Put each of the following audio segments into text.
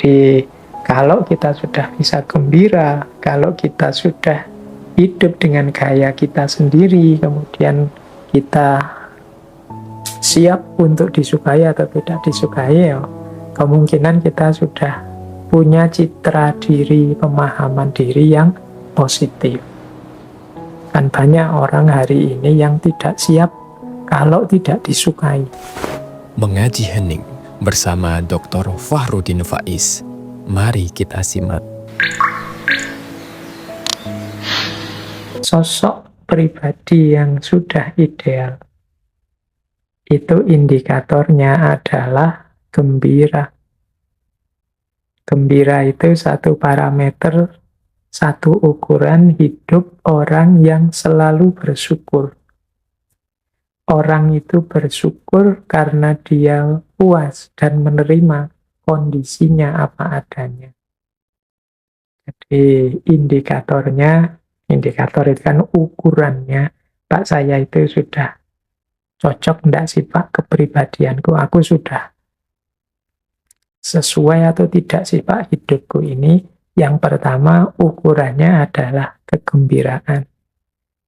Jadi kalau kita sudah bisa gembira, kalau kita sudah hidup dengan gaya kita sendiri, kemudian kita siap untuk disukai atau tidak disukai, ya kemungkinan kita sudah punya citra diri, pemahaman diri yang positif. Kan banyak orang hari ini yang tidak siap kalau tidak disukai. Mengaji hening bersama Dr. Fahrudin Faiz. Mari kita simak. Sosok pribadi yang sudah ideal, itu indikatornya adalah gembira. Gembira itu satu parameter, satu ukuran hidup orang yang selalu bersyukur. Orang itu bersyukur karena dia puas dan menerima kondisinya apa adanya. Jadi indikator itu kan ukurannya, Pak saya itu sudah cocok enggak sih Pak kepribadianku, aku sudah sesuai atau tidak sih Pak hidupku ini. Yang pertama ukurannya adalah kegembiraan.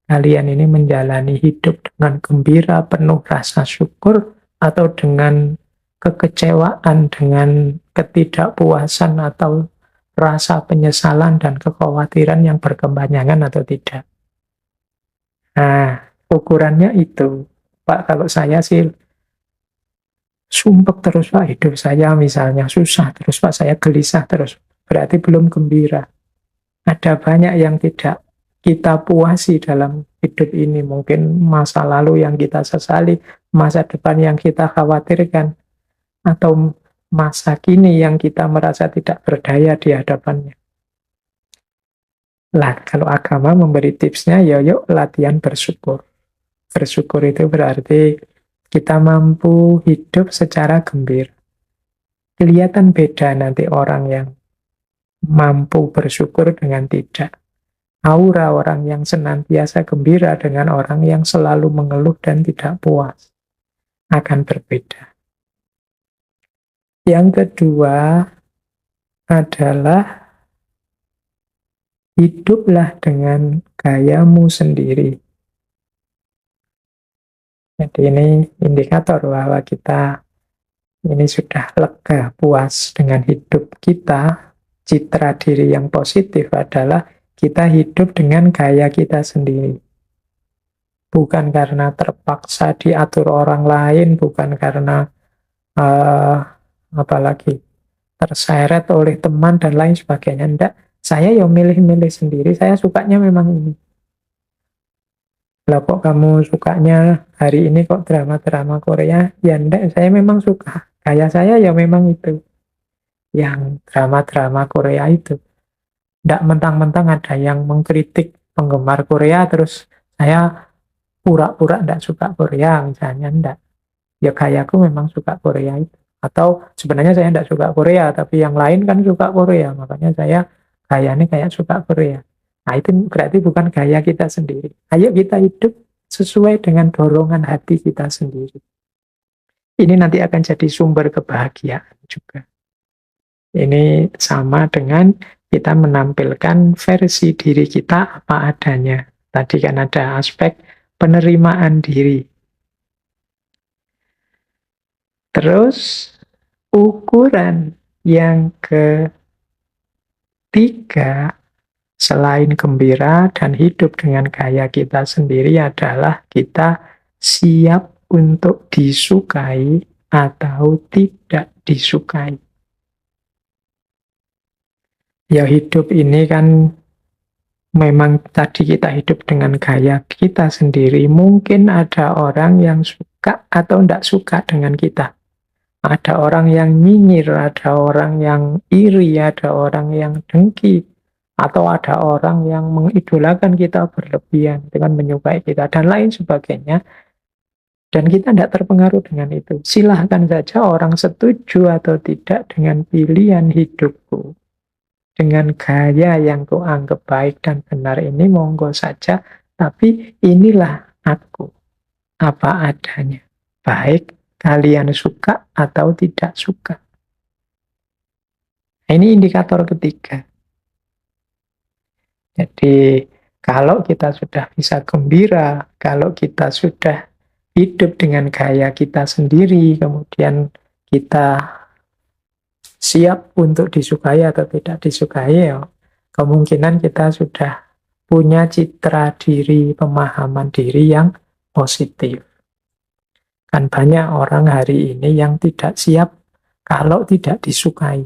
Kalian ini menjalani hidup dengan gembira, penuh rasa syukur, atau dengan kekecewaan, dengan ketidakpuasan, atau rasa penyesalan dan kekhawatiran yang berkepanjangan atau tidak. Nah, ukurannya itu. Pak, kalau saya sih sumpek terus Pak, hidup saya misalnya susah terus Pak, saya gelisah terus, berarti belum gembira. Ada banyak yang tidak kita puasi dalam hidup ini. Mungkin masa lalu yang kita sesali, masa depan yang kita khawatirkan, atau masa kini yang kita merasa tidak berdaya di hadapannya. Lah, kalau agama memberi tipsnya, yuk latihan bersyukur. Bersyukur itu berarti kita mampu hidup secara gembira. Kelihatan beda nanti orang yang mampu bersyukur dengan tidak. Aura orang yang senantiasa gembira dengan orang yang selalu mengeluh dan tidak puas akan berbeda. Yang kedua adalah hiduplah dengan gayamu sendiri. Jadi ini indikator bahwa kita ini sudah lega, puas dengan hidup kita. Citra diri yang positif adalah kita hidup dengan gaya kita sendiri. Bukan karena terpaksa diatur orang lain, bukan karena apalagi terseret oleh teman dan lain sebagainya. Enggak, saya ya milih-milih sendiri, saya sukanya memang ini. Lah kok kamu sukanya hari ini kok drama-drama Korea? Ya enggak, saya memang suka. Gaya saya ya memang itu. Yang drama-drama Korea itu. Enggak mentang-mentang ada yang mengkritik penggemar Korea, terus saya pura-pura enggak suka Korea misalnya, enggak. Ya gayaku memang suka Korea itu. Atau sebenarnya saya enggak suka Korea, tapi yang lain kan suka Korea, makanya saya gayanya kayak suka Korea. Nah itu berarti bukan gaya kita sendiri. Ayo kita hidup sesuai dengan dorongan hati kita sendiri. Ini nanti akan jadi sumber kebahagiaan juga. Ini sama dengan kita menampilkan versi diri kita apa adanya. Tadi kan ada aspek penerimaan diri. Terus ukuran yang ketiga selain gembira dan hidup dengan gaya kita sendiri adalah kita siap untuk disukai atau tidak disukai. Ya hidup ini kan memang tadi kita hidup dengan gaya kita sendiri. Mungkin ada orang yang suka atau tidak suka dengan kita. Ada orang yang nyinyir, ada orang yang iri, ada orang yang dengki, atau ada orang yang mengidolakan kita berlebihan dengan menyukai kita, dan lain sebagainya. Dan kita tidak terpengaruh dengan itu. Silahkan saja orang setuju atau tidak dengan pilihan hidupku. Dengan gaya yang kuanggap baik dan benar ini, monggo saja. Tapi inilah aku, apa adanya. Baik kalian suka atau tidak suka. Nah, ini indikator ketiga. Jadi kalau kita sudah bisa gembira, kalau kita sudah hidup dengan gaya kita sendiri, kemudian kita siap untuk disukai atau tidak disukai, ya, kemungkinan kita sudah punya citra diri, pemahaman diri yang positif. Kan banyak orang hari ini yang tidak siap kalau tidak disukai.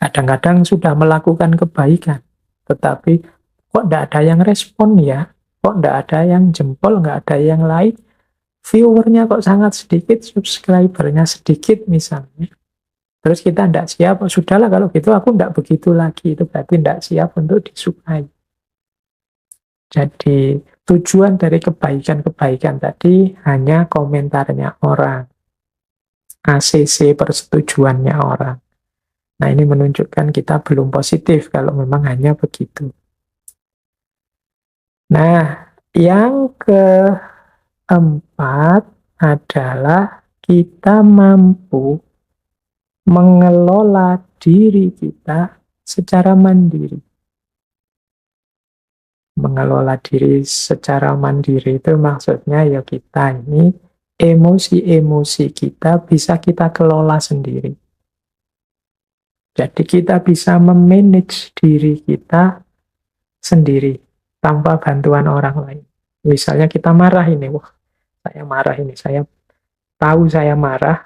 Kadang-kadang sudah melakukan kebaikan, tetapi kok tidak ada yang respon ya? Kok tidak ada yang jempol, nggak ada yang like? Viewernya kok sangat sedikit, subscribernya sedikit misalnya. Terus kita tidak siap, oh, sudahlah kalau gitu aku tidak begitu lagi. Itu berarti tidak siap untuk disukai. Jadi tujuan dari kebaikan-kebaikan tadi hanya komentarnya orang. ACC persetujuannya orang. Nah, ini menunjukkan kita belum positif kalau memang hanya begitu. Nah, yang keempat adalah kita mampu mengelola diri kita secara mandiri. Mengelola diri secara mandiri itu maksudnya ya kita ini emosi-emosi kita bisa kita kelola sendiri. Jadi kita bisa memanage diri kita sendiri tanpa bantuan orang lain. Misalnya kita marah ini, wah saya marah ini, saya tahu saya marah,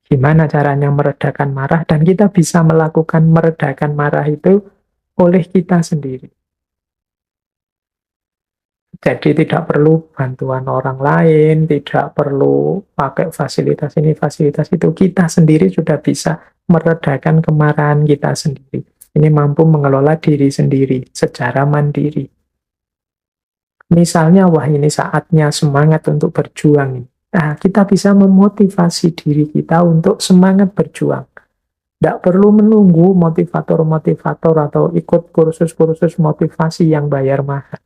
gimana caranya meredakan marah, dan kita bisa melakukan meredakan marah itu oleh kita sendiri. Jadi tidak perlu bantuan orang lain, tidak perlu pakai fasilitas ini, fasilitas itu. Kita sendiri sudah bisa meredakan kemarahan kita sendiri. Ini mampu mengelola diri sendiri secara mandiri. Misalnya, wah ini saatnya semangat untuk berjuang. Nah, kita bisa memotivasi diri kita untuk semangat berjuang. Tidak perlu menunggu motivator-motivator atau ikut kursus-kursus motivasi yang bayar mahal.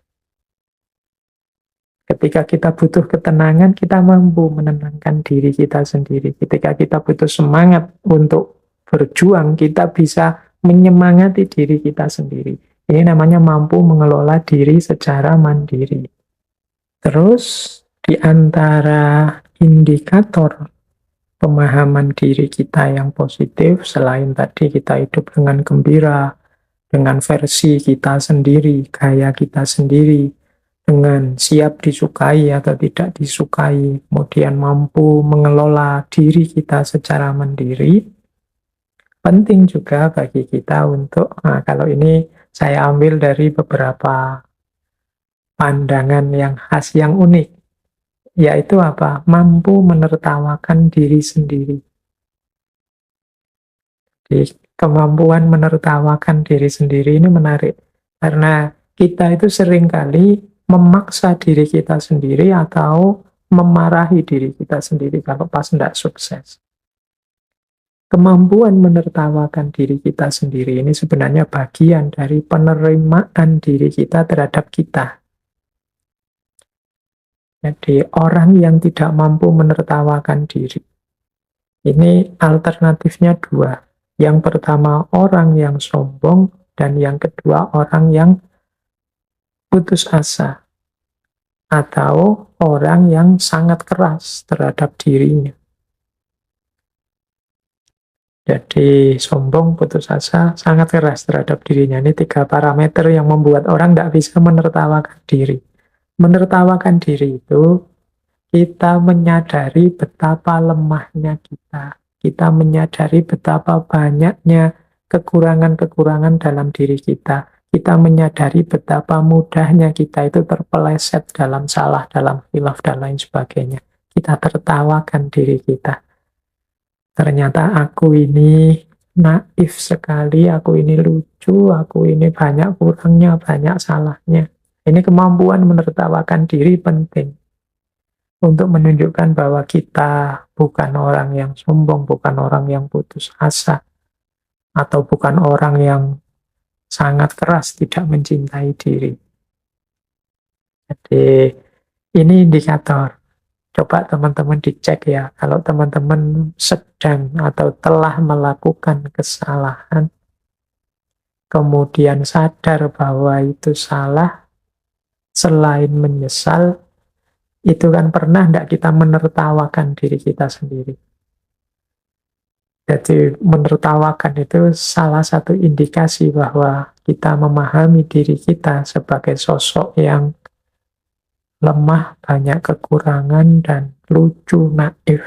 Ketika kita butuh ketenangan, kita mampu menenangkan diri kita sendiri. Ketika kita butuh semangat untuk berjuang, kita bisa menyemangati diri kita sendiri. Ini namanya mampu mengelola diri secara mandiri. Terus, di antara indikator pemahaman diri kita yang positif, selain tadi kita hidup dengan gembira, dengan versi kita sendiri, gaya kita sendiri, dengan siap disukai atau tidak disukai, kemudian mampu mengelola diri kita secara mandiri, penting juga bagi kita untuk, nah kalau ini saya ambil dari beberapa pandangan yang khas, yang unik, yaitu apa? Mampu menertawakan diri sendiri. Jadi, kemampuan menertawakan diri sendiri ini menarik, karena kita itu seringkali memaksa diri kita sendiri atau memarahi diri kita sendiri kalau pas tidak sukses. Kemampuan menertawakan diri kita sendiri ini sebenarnya bagian dari penerimaan diri kita terhadap kita. Jadi orang yang tidak mampu menertawakan diri, ini alternatifnya dua. Yang pertama orang yang sombong, dan yang kedua orang yang putus asa, atau orang yang sangat keras terhadap dirinya. Jadi sombong, putus asa, sangat keras terhadap dirinya. Ini 3 parameter yang membuat orang tidak bisa menertawakan diri. Menertawakan diri itu kita menyadari betapa lemahnya kita. Kita menyadari betapa banyaknya kekurangan-kekurangan dalam diri kita. Kita menyadari betapa mudahnya kita itu terpeleset dalam salah, dalam khilaf, dan lain sebagainya. Kita tertawakan diri kita. Ternyata aku ini naif sekali, aku ini lucu, aku ini banyak kurangnya, banyak salahnya. Ini kemampuan menertawakan diri penting untuk menunjukkan bahwa kita bukan orang yang sombong, bukan orang yang putus asa, atau bukan orang yang sangat keras tidak mencintai diri. Jadi ini indikator. Coba teman-teman dicek ya, kalau teman-teman sedang atau telah melakukan kesalahan, kemudian sadar bahwa itu salah, selain menyesal, itu kan pernah tidak kita menertawakan diri kita sendiri. Jadi menertawakan itu salah satu indikasi bahwa kita memahami diri kita sebagai sosok yang lemah, banyak kekurangan, dan lucu, naif.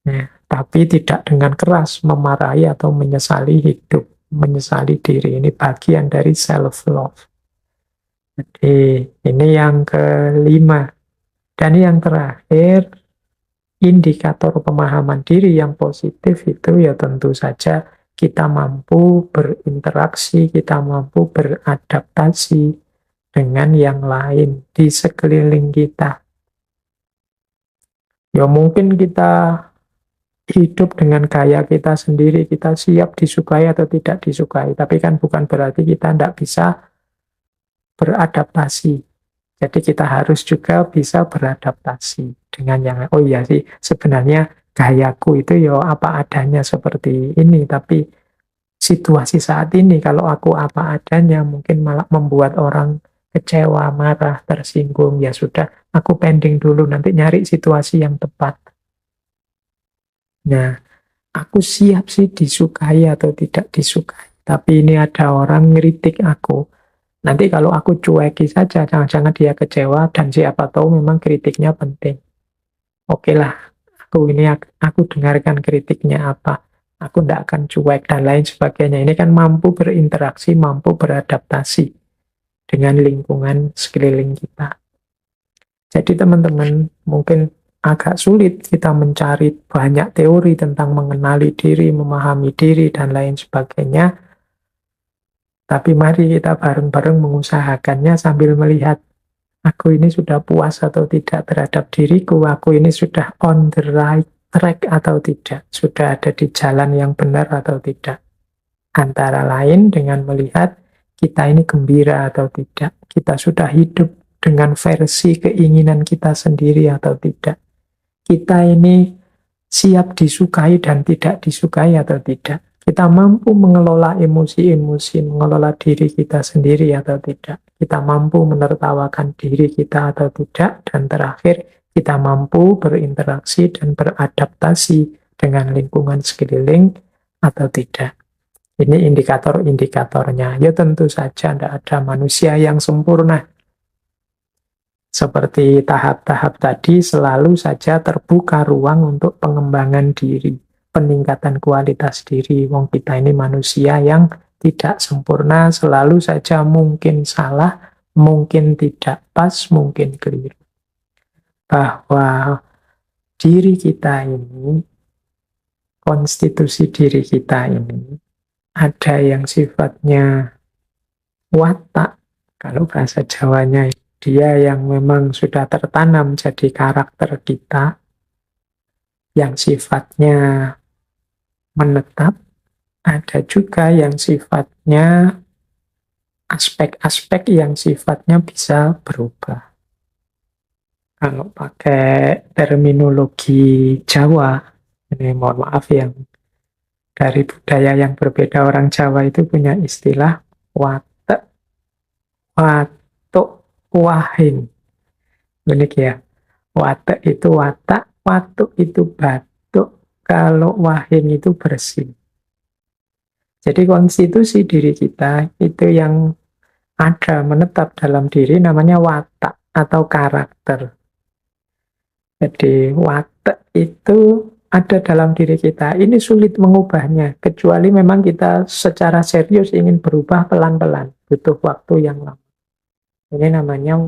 Ya, tapi tidak dengan keras memarahi atau menyesali hidup, menyesali diri. Ini bagian dari self-love. Jadi ini yang kelima. Dan yang terakhir, indikator pemahaman diri yang positif itu ya tentu saja kita mampu berinteraksi, kita mampu beradaptasi dengan yang lain di sekeliling kita. Ya mungkin kita hidup dengan gaya kita sendiri, kita siap disukai atau tidak disukai, tapi kan bukan berarti kita tidak bisa beradaptasi. Jadi kita harus juga bisa beradaptasi dengan yang, oh iya sih, sebenarnya gayaku itu ya apa adanya seperti ini, tapi situasi saat ini kalau aku apa adanya mungkin malah membuat orang kecewa, marah, tersinggung. Ya sudah, aku pending dulu, nanti nyari situasi yang tepat. Nah, aku siap sih disukai atau tidak disukai, tapi ini ada orang ngeritik aku. Nanti kalau aku cueki saja, jangan-jangan dia kecewa, dan siapa tahu memang kritiknya penting. Oke lah, aku dengarkan kritiknya apa. Aku tidak akan cuek dan lain sebagainya. Ini kan mampu berinteraksi, mampu beradaptasi dengan lingkungan sekeliling kita. Jadi teman-teman, mungkin agak sulit kita mencari banyak teori tentang mengenali diri, memahami diri, dan lain sebagainya. Tapi mari kita bareng-bareng mengusahakannya sambil melihat, aku ini sudah puas atau tidak terhadap diriku, aku ini sudah on the right track atau tidak, sudah ada di jalan yang benar atau tidak. Antara lain dengan melihat kita ini gembira atau tidak, kita sudah hidup dengan versi keinginan kita sendiri atau tidak. Kita ini siap disukai dan tidak disukai atau tidak. Kita mampu mengelola emosi-emosi, mengelola diri kita sendiri atau tidak. Kita mampu menertawakan diri kita atau tidak. Dan terakhir, kita mampu berinteraksi dan beradaptasi dengan lingkungan sekeliling atau tidak. Ini indikator-indikatornya. Ya tentu saja tidak ada manusia yang sempurna. Seperti tahap-tahap tadi, selalu saja terbuka ruang untuk pengembangan diri, peningkatan kualitas diri. Wong kita ini manusia yang tidak sempurna, selalu saja mungkin salah, mungkin tidak pas, mungkin keliru. Bahwa diri kita ini, konstitusi diri kita ini, ada yang sifatnya watak, kalau bahasa Jawanya dia yang memang sudah tertanam jadi karakter kita, yang sifatnya menetap, ada juga yang sifatnya aspek-aspek yang sifatnya bisa berubah. Kalau pakai terminologi Jawa, ini mohon maaf yang dari budaya yang berbeda, orang Jawa itu punya istilah watek, watuk, wahin. Unik ya. Watek itu watak, watuk itu batuk, kalau wahin itu bersih. Jadi konstitusi diri kita itu yang ada menetap dalam diri namanya watak atau karakter. Jadi watak itu ada dalam diri kita. Ini sulit mengubahnya, kecuali memang kita secara serius ingin berubah pelan-pelan. Butuh waktu yang lama. Ini namanya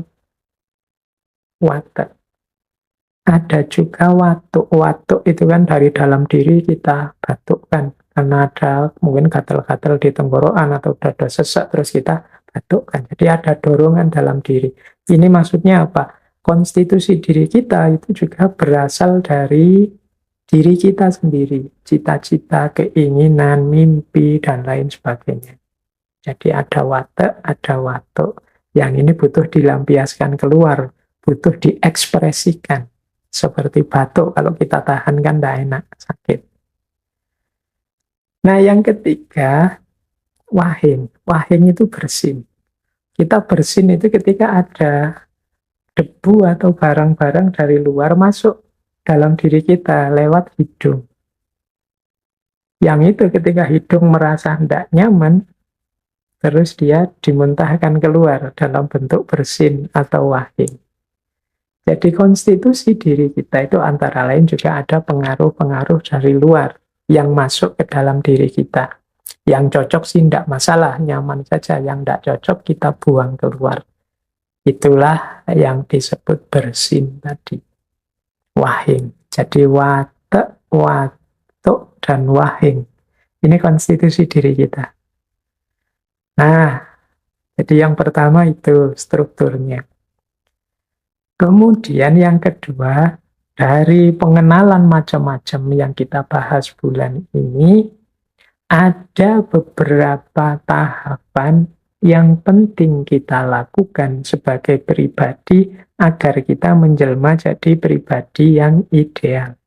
watak. Ada juga watuk. Watuk itu kan dari dalam diri kita batukkan. Karena ada mungkin gatal-gatal di tenggorokan atau dada sesak, terus kita batukkan. Jadi ada dorongan dalam diri. Ini maksudnya apa? Konstitusi diri kita itu juga berasal dari diri kita sendiri. Cita-cita, keinginan, mimpi, dan lain sebagainya. Jadi ada watak, ada watuk. Yang ini butuh dilampiaskan keluar butuh diekspresikan. Seperti batuk, kalau kita tahan kan tidak enak, sakit. Nah, yang ketiga, wahing. Wahing itu bersin. Kita bersin itu ketika ada debu atau barang-barang dari luar masuk dalam diri kita lewat hidung. Yang itu ketika hidung merasa tidak nyaman, terus dia dimuntahkan keluar dalam bentuk bersin atau wahing. Jadi konstitusi diri kita itu antara lain juga ada pengaruh-pengaruh dari luar yang masuk ke dalam diri kita. Yang cocok sih tidak masalah, nyaman saja. Yang tidak cocok kita buang keluar. Itulah yang disebut bersin tadi. Wahing. Jadi watek, watuk, dan wahing. Ini konstitusi diri kita. Nah, jadi yang pertama itu strukturnya. Kemudian yang kedua, dari pengenalan macam-macam yang kita bahas bulan ini, ada beberapa tahapan yang penting kita lakukan sebagai pribadi agar kita menjelma jadi pribadi yang ideal.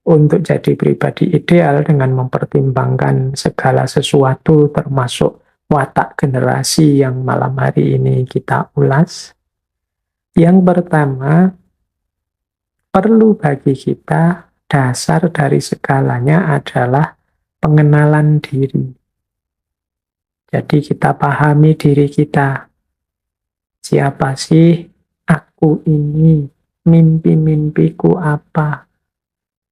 Untuk jadi pribadi ideal dengan mempertimbangkan segala sesuatu termasuk watak generasi yang malam hari ini kita ulas. Yang pertama, perlu bagi kita dasar dari segalanya adalah pengenalan diri. Jadi kita pahami diri kita. Siapa sih aku ini? Mimpi-mimpiku apa?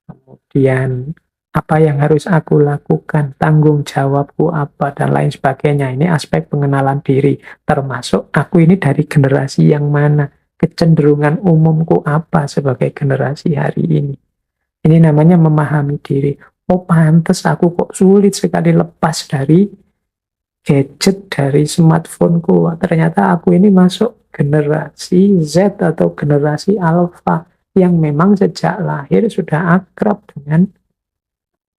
Kemudian apa yang harus aku lakukan, tanggung jawabku apa, dan lain sebagainya. Ini aspek pengenalan diri, termasuk aku ini dari generasi yang mana, kecenderungan umumku apa sebagai generasi hari ini. Ini namanya memahami diri. Oh, pantes aku kok sulit sekali lepas dari gadget, dari smartphoneku. Ternyata aku ini masuk generasi Z atau generasi Alpha yang memang sejak lahir sudah akrab dengan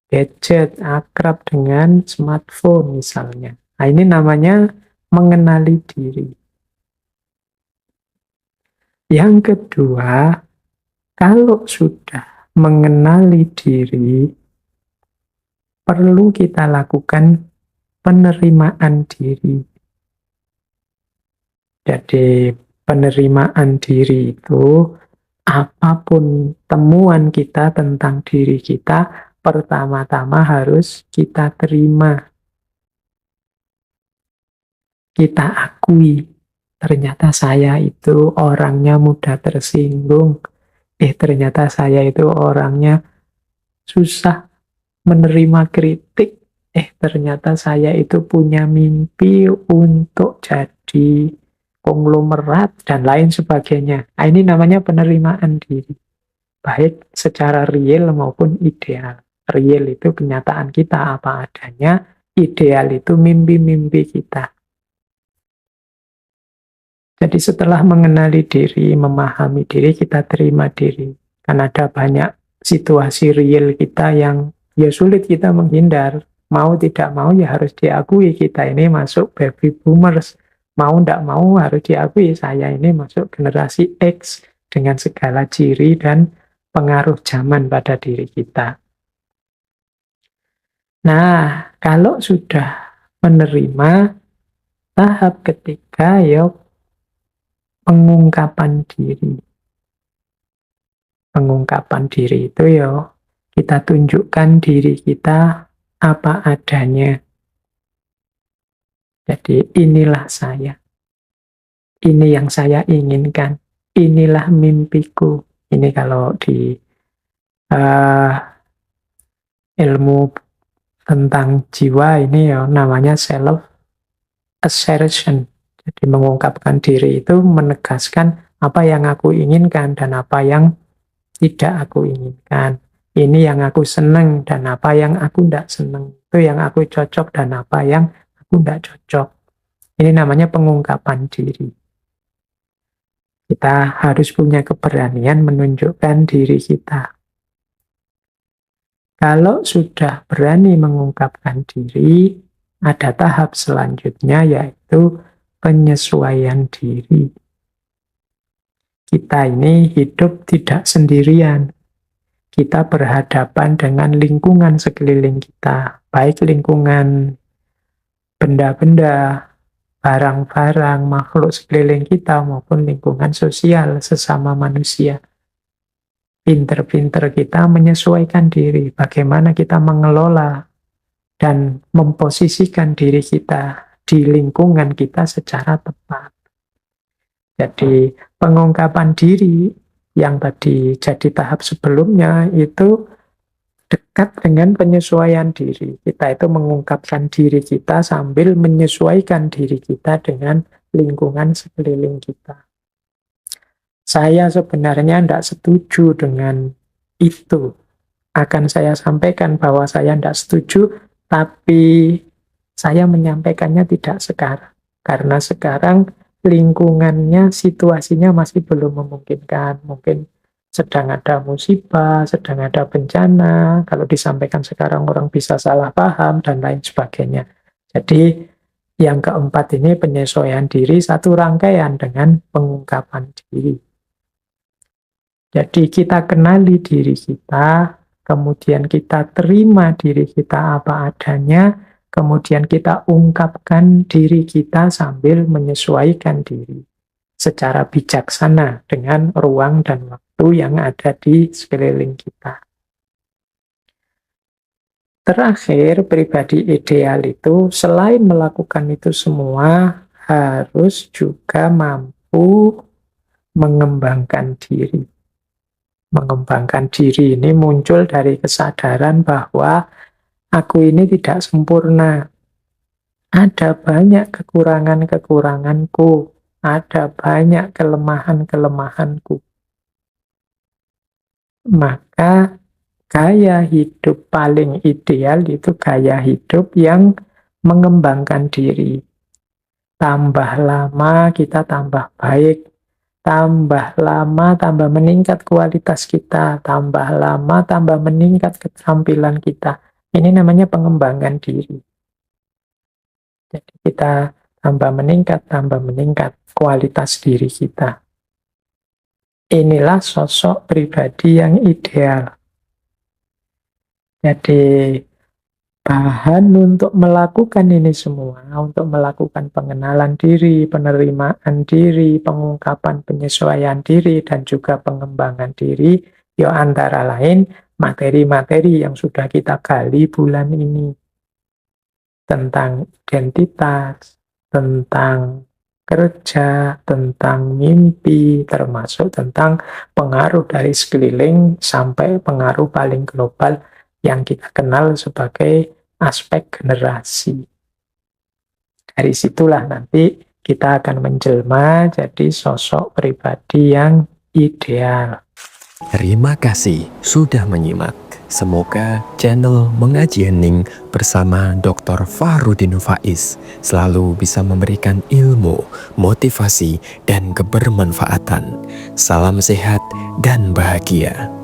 gadget, akrab dengan smartphone misalnya. Nah, ini namanya mengenali diri. Yang kedua, kalau sudah mengenali diri, perlu kita lakukan penerimaan diri. Jadi penerimaan diri itu apapun temuan kita tentang diri kita, pertama-tama harus kita terima. Kita akui, ternyata saya itu orangnya mudah tersinggung. Ternyata saya itu orangnya susah menerima kritik. Ternyata saya itu punya mimpi untuk jadi konglomerat dan lain sebagainya. Nah, ini namanya penerimaan diri. Baik secara real maupun ideal. Real itu kenyataan kita apa adanya, ideal itu mimpi-mimpi kita. Jadi setelah mengenali diri, memahami diri, kita terima diri. Kan ada banyak situasi real kita yang ya sulit kita menghindar. Mau tidak mau ya harus diakui kita ini masuk baby boomers. Mau tidak mau harus diakui saya ini masuk generasi X dengan segala ciri dan pengaruh zaman pada diri kita. Nah, kalau sudah menerima, tahap ketiga ya pengungkapan diri. Pengungkapan diri itu ya kita tunjukkan diri kita apa adanya. Jadi inilah saya. Ini yang saya inginkan. Inilah mimpiku. Ini kalau di ilmu tentang jiwa ini ya namanya self assertion. Jadi mengungkapkan diri itu menegaskan apa yang aku inginkan dan apa yang tidak aku inginkan. Ini yang aku senang dan apa yang aku tidak senang. Itu yang aku cocok dan apa yang aku tidak cocok. Ini namanya pengungkapan diri. Kita harus punya keberanian menunjukkan diri kita. Kalau sudah berani mengungkapkan diri, ada tahap selanjutnya yaitu penyesuaian diri. Kita ini hidup tidak sendirian. Kita berhadapan dengan lingkungan sekeliling kita, baik lingkungan benda-benda, barang-barang, makhluk sekeliling kita, maupun lingkungan sosial sesama manusia. Pinter-pinter kita menyesuaikan diri, bagaimana kita mengelola dan memposisikan diri kita di lingkungan kita secara tepat. Jadi pengungkapan diri yang tadi jadi tahap sebelumnya itu dekat dengan penyesuaian diri. Kita itu mengungkapkan diri kita sambil menyesuaikan diri kita dengan lingkungan sekeliling kita. Saya sebenarnya tidak setuju dengan itu. Akan saya sampaikan bahwa saya tidak setuju, tapi saya menyampaikannya tidak sekarang. Karena sekarang lingkungannya, situasinya masih belum memungkinkan. Mungkin sedang ada musibah, sedang ada bencana. Kalau disampaikan sekarang orang bisa salah paham dan lain sebagainya. Jadi yang keempat ini penyesuaian diri, satu rangkaian dengan pengungkapan diri. Jadi kita kenali diri kita, kemudian kita terima diri kita apa adanya, kemudian kita ungkapkan diri kita sambil menyesuaikan diri secara bijaksana dengan ruang dan waktu yang ada di sekeliling kita. Terakhir, pribadi ideal itu selain melakukan itu semua, harus juga mampu mengembangkan diri. Mengembangkan diri ini muncul dari kesadaran bahwa aku ini tidak sempurna. Ada banyak kekurangan-kekuranganku. Ada banyak kelemahan-kelemahanku. Maka gaya hidup paling ideal itu gaya hidup yang mengembangkan diri. Tambah lama kita tambah baik. Tambah lama, tambah meningkat kualitas kita. Tambah lama, tambah meningkat keterampilan kita. Ini namanya pengembangan diri. Jadi kita tambah meningkat kualitas diri kita. Inilah sosok pribadi yang ideal. Jadi bahan untuk melakukan ini semua, untuk melakukan pengenalan diri, penerimaan diri, pengungkapan penyesuaian diri, dan juga pengembangan diri, ya antara lain materi-materi yang sudah kita gali bulan ini. Tentang identitas, tentang kerja, tentang mimpi, termasuk tentang pengaruh dari sekeliling sampai pengaruh paling global yang kita kenal sebagai aspek generasi. Dari situlah nanti kita akan menjelma jadi sosok pribadi yang ideal. Terima kasih sudah menyimak. Semoga channel Mengaji Hening bersama Dr. Fahrudin Faiz selalu bisa memberikan ilmu, motivasi, dan kebermanfaatan. Salam sehat dan bahagia.